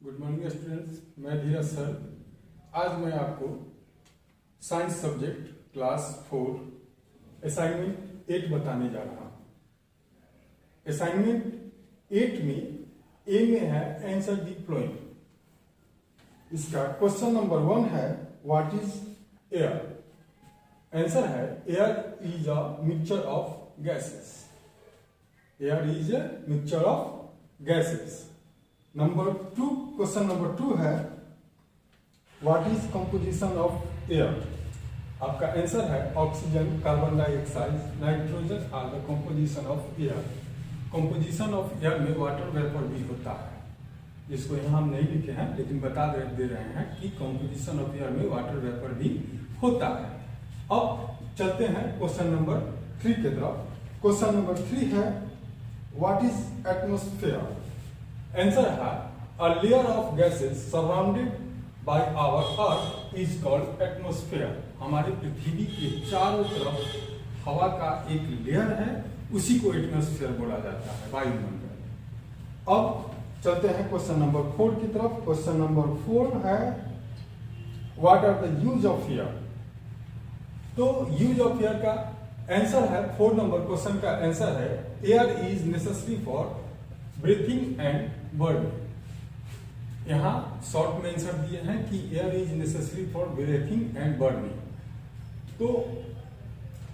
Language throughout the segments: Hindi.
गुड मॉर्निंग स्टूडेंट्स, मैं धीरज सर। आज मैं आपको साइंस सब्जेक्ट क्लास 4 असाइनमेंट 8 बताने जा रहा हूं। असाइनमेंट 8 में ए में है आंसर द फ्लोइंग। इसका क्वेश्चन नंबर 1 है व्हाट इज एयर। आंसर है air is a mixture of gases. Air is a mixture of gases. Number 2, question number 2 है what is composition of air. आपका आंसर है oxygen, carbon dioxide, nitrogen are the composition of air. Composition of air में वाटर वेपर भी होता है, जिसको यहाँ हम नहीं लिखे हैं लेकिन बता दे रहे हैं कि कंपोजिशन ऑफ एयर में वाटर वेपर भी होता है। अब चलते हैं क्वेश्चन नंबर 3 की तरफ। क्वेश्चन नंबर 3 है व्हाट इज एटमॉस्फेयर। आंसर है a layer of gases surrounded by our earth is called atmosphere। हमारे पृथ्वी के चारों तरफ हवा का एक लेयर है, उसी को एटमॉस्फेयर बोला जाता है, वायुमंडल। अब चलते हैं क्वेश्चन नंबर 4 की तरफ। क्वेश्चन नंबर 4 है what are the use of air. तो यूज ऑफ एयर का आंसर है 4 नंबर क्वेश्चन का आंसर है air is necessary for breathing and burning. यहां शॉर्ट में आंसर दिए हैं कि air is necessary for breathing and burning. तो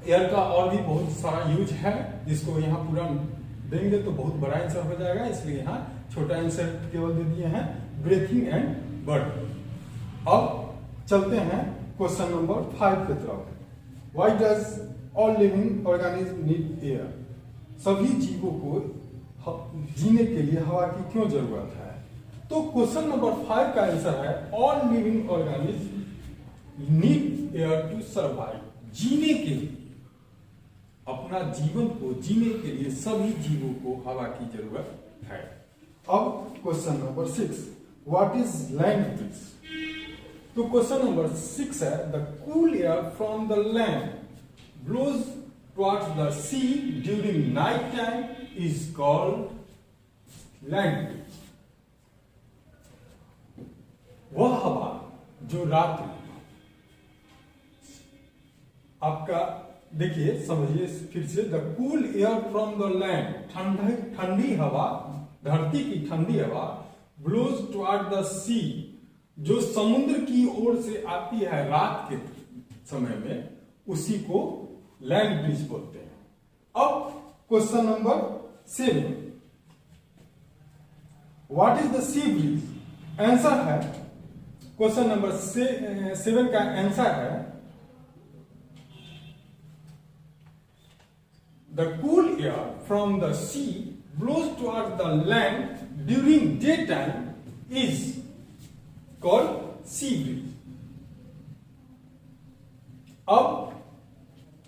एयर का और भी बहुत सारा यूज है, जिसको यहाँ पूरा देंगे तो बहुत बड़ा आंसर हो जाएगा, इसलिए यहाँ छोटा आंसर केवल दे दिए हैं ब्रीथिंग एंड बर्निंग। अब चलते हैं क्वेश्चन नंबर 5 की तरफ। Why does all living organism need air. सभी जीवों को जीने के लिए हवा की क्यों जरूरत है। तो क्वेश्चन नंबर 5 का आंसर है all living organism need air to survive. जीने के लिए, अपना जीवन को जीने के लिए सभी जीवों को हवा की जरूरत है। अब question number 6 what is land breeze. तो क्वेश्चन नंबर 6 है the cool air from the land blows towards the sea during night time is called land breeze। वह हवा जो रात में, आपका देखिए समझिए फिर से, the cool air from the land, ठंडी हवा, धरती की ठंडी हवा, ब्लोज टुवर्ड द सी, जो समुद्र की ओर से आती है रात के समय में, उसी को लैंड ब्रीज बोलते हैं। अब question number 7 what is the sea breeze. Answer है क्वेश्चन नंबर 7 का आंसर है the cool air from the sea blows towards the land during day time is called sea breeze. अब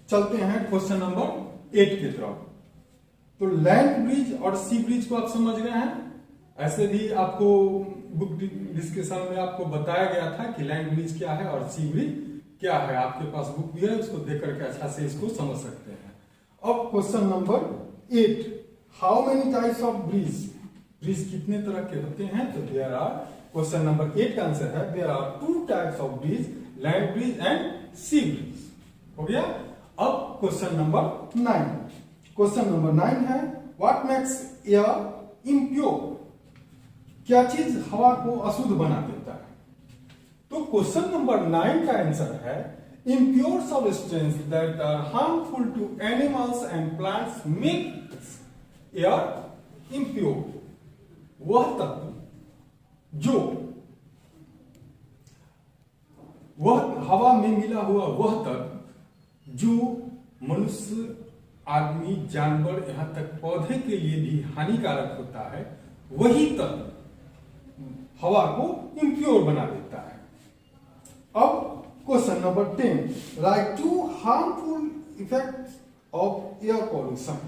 चलते हैं क्वेश्चन नंबर 8 की तरफ। तो लैंड ब्रिज और सी ब्रिज को आप समझ गए हैं। ऐसे भी आपको बुक डिस्कशन में आपको बताया गया था कि लैंड ब्रिज क्या है और सी ब्रिज क्या है। आपके पास बुक भी है, उसको देख करके अच्छा से इसको समझ सकते हैं। अब question number 8 how many types of bridge. Bridge कितने तरह के होते हैं। तो देयर आर, क्वेश्चन नंबर 8 का आंसर है there are 2 types of breeze, land breeze and sea breeze. हो गया। अब क्वेश्चन नंबर 9। क्वेश्चन नंबर 9 है व्हाट मेक्स एयर इम्प्योर। क्या चीज हवा को अशुद्ध बना देता है। तो क्वेश्चन नंबर 9 का आंसर है impure substance that are harmful to animals and plants makes air impure. वह तत्व जो वह हवा में मिला हुआ वह तत्व जो मनुष्य, आदमी, जानवर, यहां तक पौधे के लिए भी हानिकारक होता है, वही तत्व हवा को इम्प्योर बना देता है। अब question number 10 write 2 harmful effects of air pollution.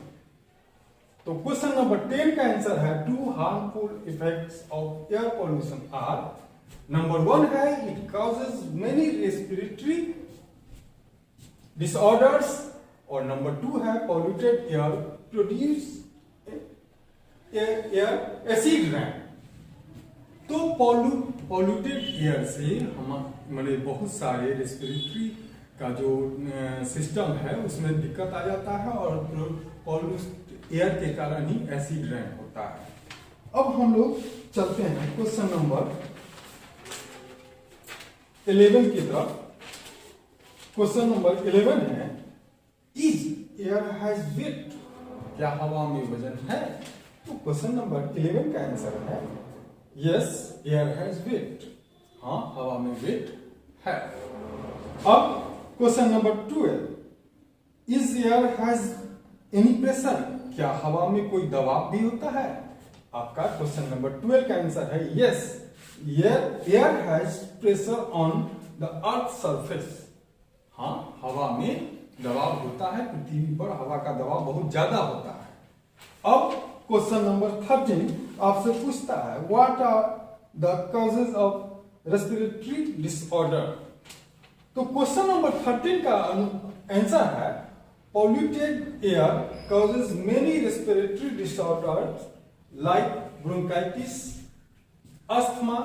तो क्वेश्चन नंबर 10 का आंसर है 2 harmful effects of air pollution are. Number 1 है it causes many respiratory disorders, और नंबर 2 है polluted air produce air acid rain. तो पॉल्यूटेड एयर से हम मैंने बहुत सारे रेस्पिरेटरी का जो सिस्टम है उसमें दिक्कत आ जाता है और पॉल्यूटेड एयर के कारण ही एसिड रेन होता है। अब हम लोग चलते हैं क्वेश्चन नंबर 11 की तरफ। क्वेश्चन नंबर 11 है, इज एयर हैज वेट, क्या हवा में वजन है? तो क्वेश्चन नंबर 11 का आंसर है यस एयर हैज वेट, हाँ हवा में वेट है। अब question number 12, is air has any pressure, क्या हवा में कोई दबाव भी होता है? आपका क्वेश्चन नंबर 12 का आंसर है yes air has pressure on the earth surface, हाँ हवा में दबाव होता है, पृथ्वी पर हवा का दबाव बहुत ज्यादा होता है। अब क्वेश्चन नंबर 13 आपसे पूछता है, what are the causes of respiratory disorder? तो क्वेश्चन नंबर 13 का आंसर है polluted air causes many respiratory disorders like bronchitis, asthma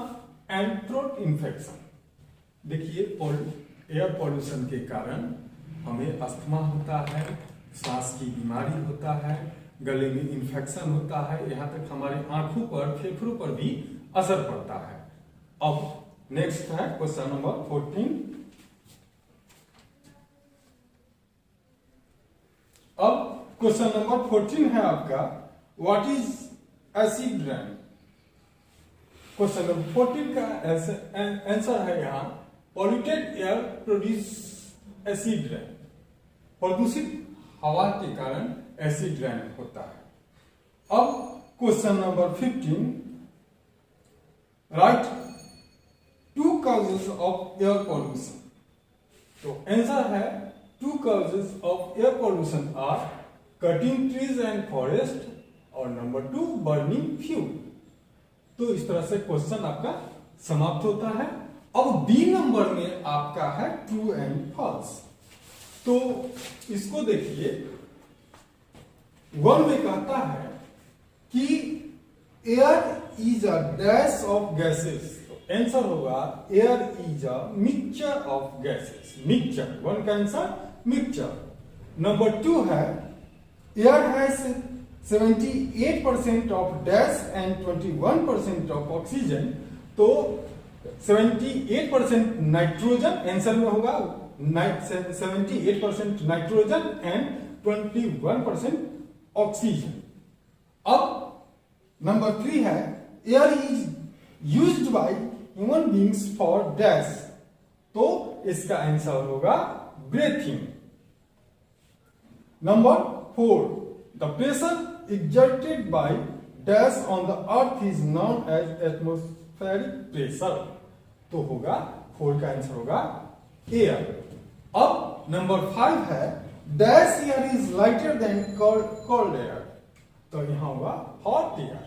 and throat infection. देखिए एयर पॉल्यूशन के कारण हमें अस्थमा होता है, सांस की बीमारी होता है, गले में इन्फेक्शन होता है, यहाँ तक हमारे आंखों पर फेफड़ों पर भी असर पड़ता है। अब नेक्स्ट है क्वेश्चन नंबर 14। अब क्वेश्चन नंबर 14 है आपका, what is acid rain? Question number 14 का आंसर है यहाँ polluted air produce acid rain, प्रदूषित हवा के कारण एसिड रेन होता है। अब question number 15, write two causes of air pollution. तो आंसर है two causes of air pollution are cutting trees and forest और नंबर 2 बर्निंग फ्यूल। तो इस तरह से क्वेश्चन आपका समाप्त होता है। अब बी नंबर में आपका है ट्रू एंड फॉल्स। तो इसको देखिए, 1 में कहता है कि air is a dash of gases, तो आंसर होगा air is a mixture of gases, mixture, 1 का आंसर मिक्सचर। नंबर 2 है air has 78% of dash and 21% of oxygen, तो 78% नाइट्रोजन आंसर में होगा, 78% नाइट्रोजन एंड 21% ऑक्सीजन। अब नंबर 3 है air is used by human beings for dash, तो इसका आंसर होगा breathing. Number 4, the pressure exerted by dash on the earth is known as atmospheric pressure, तो होगा 4 का आंसर होगा एयर। अब नंबर 5 है dash air is lighter than cold air, तो यहां होगा हॉट एयर।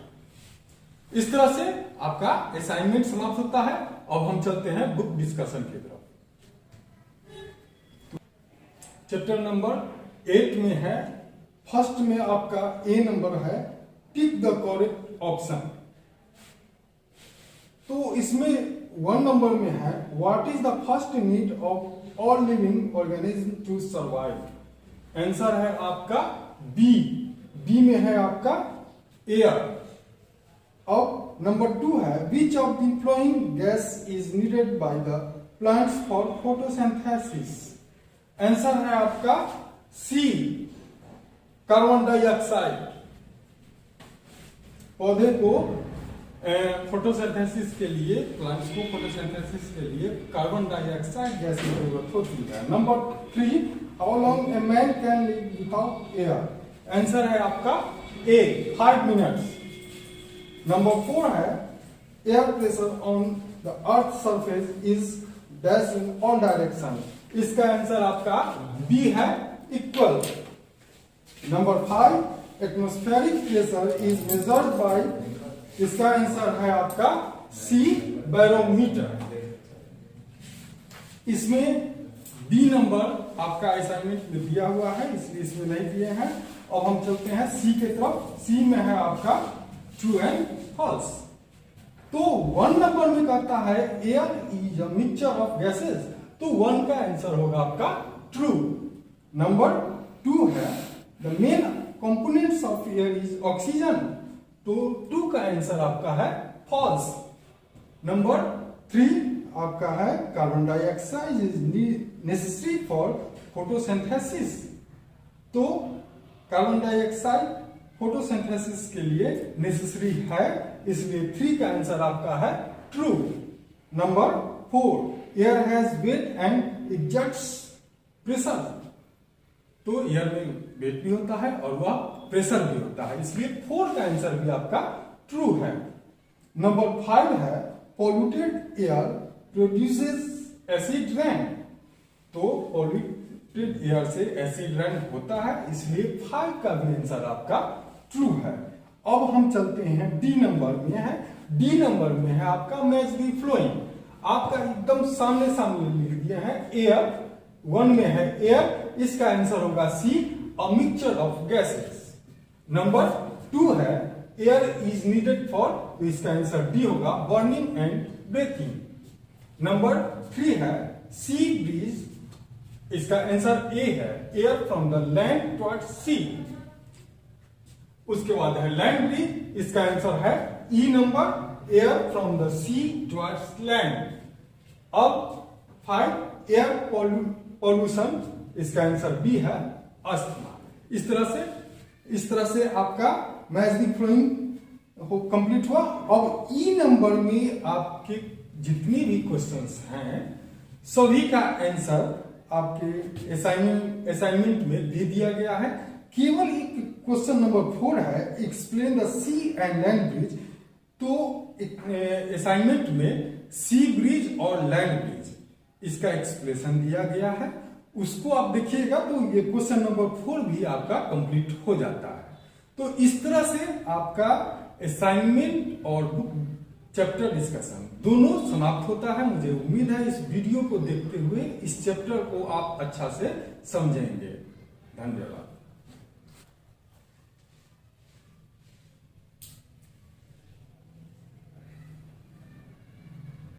इस तरह से आपका असाइनमेंट समाप्त होता है। अब हम चलते हैं बुक डिस्कशन की तरफ। चैप्टर नंबर 8 में है, फर्स्ट में आपका ए नंबर है टिक द करेक्ट ऑप्शन। तो इसमें 1 नंबर में है what is the first need of all living organism to survive, answer है आपका बी। बी में है आपका एयर। अब नंबर 2 है which of the flowing gas is needed by the plants for photosynthesis, answer है आपका सी, कार्बन डाइऑक्साइड। पौधे को फोटोसिंथेसिस के लिए, प्लांट्स को फोटोसिंथेसिस के लिए कार्बन डाइऑक्साइड गैस की जरूरत होती है। Number 3, how long a man can live without air, answer है आपका ए, 5 मिनट्स। नंबर 4 है air pressure on the earth surface is dash in all direction, इसका आंसर आपका बी है, equal. Number 5, atmospheric pressure is measured by, इसका आंसर है आपका सी, बैरोमीटर। इसमें बी नंबर आपका असाइनमेंट में दिया हुआ है, इसलिए इसमें नहीं दिए हैं। अब हम चलते हैं सी के तरफ। सी में है आपका ट्रू एंड फॉल्स। तो 1 नंबर में कहता है air is a mixture of gases, तो 1 का आंसर होगा आपका ट्रू। नंबर 2 है the main components of air is oxygen, तो 2 का आंसर आपका है फॉल्स। नंबर 3 आपका है carbon dioxide is necessary for photosynthesis, तो कार्बन डाइऑक्साइड फोटोसिंथेसिस के लिए नेसेसरी है, इसलिए 3 का आंसर आपका है true. Number 4 air has weight and exerts pressure, तो एयर में वेट भी होता है और वह प्रेशर भी होता है, इसलिए 4 का आंसर भी आपका ट्रू है। नंबर 5 है polluted air produces acid rain, तो पॉल्यूटेड एयर से एसिड रेन होता है, इसलिए 5 का भी आंसर आपका ट्रू है। अब हम चलते हैं डी नंबर में है। डी नंबर में है आपका मैच दी फ्लोइंग, आपका एकदम सामने सामने लिख दिया है एयर, 1 में है एयर, इसका आंसर होगा C a mixture of gases. Number 2 है एयर इज नीडेड फॉर, तो इसका आंसर डी होगा बर्निंग एंड ब्रेथिंग। नंबर 3 है सी ब्रीज, इसका आंसर ए है air from the land towards sea. उसके बाद है लैंड ब्रीज, इसका आंसर है E number air from the sea towards land. अब 5 एयर पॉल्यूशन, इसका आंसर बी है अस्थमा। इस तरह से आपका मैजिक फ्लोइंग कंप्लीट हुआ। अब ई नंबर में आपके जितनी भी क्वेश्चंस हैं सभी का आंसर आपके असाइनमेंट में दे दिया गया है। केवल एक क्वेश्चन नंबर 4 है explain the sea and land breeze, तो असाइनमेंट में सी ब्रिज और लैंड ब्रिज इसका एक्सप्लेनेशन दिया गया है, उसको आप देखिएगा तो ये क्वेश्चन नंबर 4 भी आपका कंप्लीट हो जाता है। तो इस तरह से आपका असाइनमेंट और बुक चैप्टर डिस्कशन दोनों समाप्त होता है। मुझे उम्मीद है इस वीडियो को देखते हुए इस चैप्टर को आप अच्छा से समझेंगे। धन्यवाद।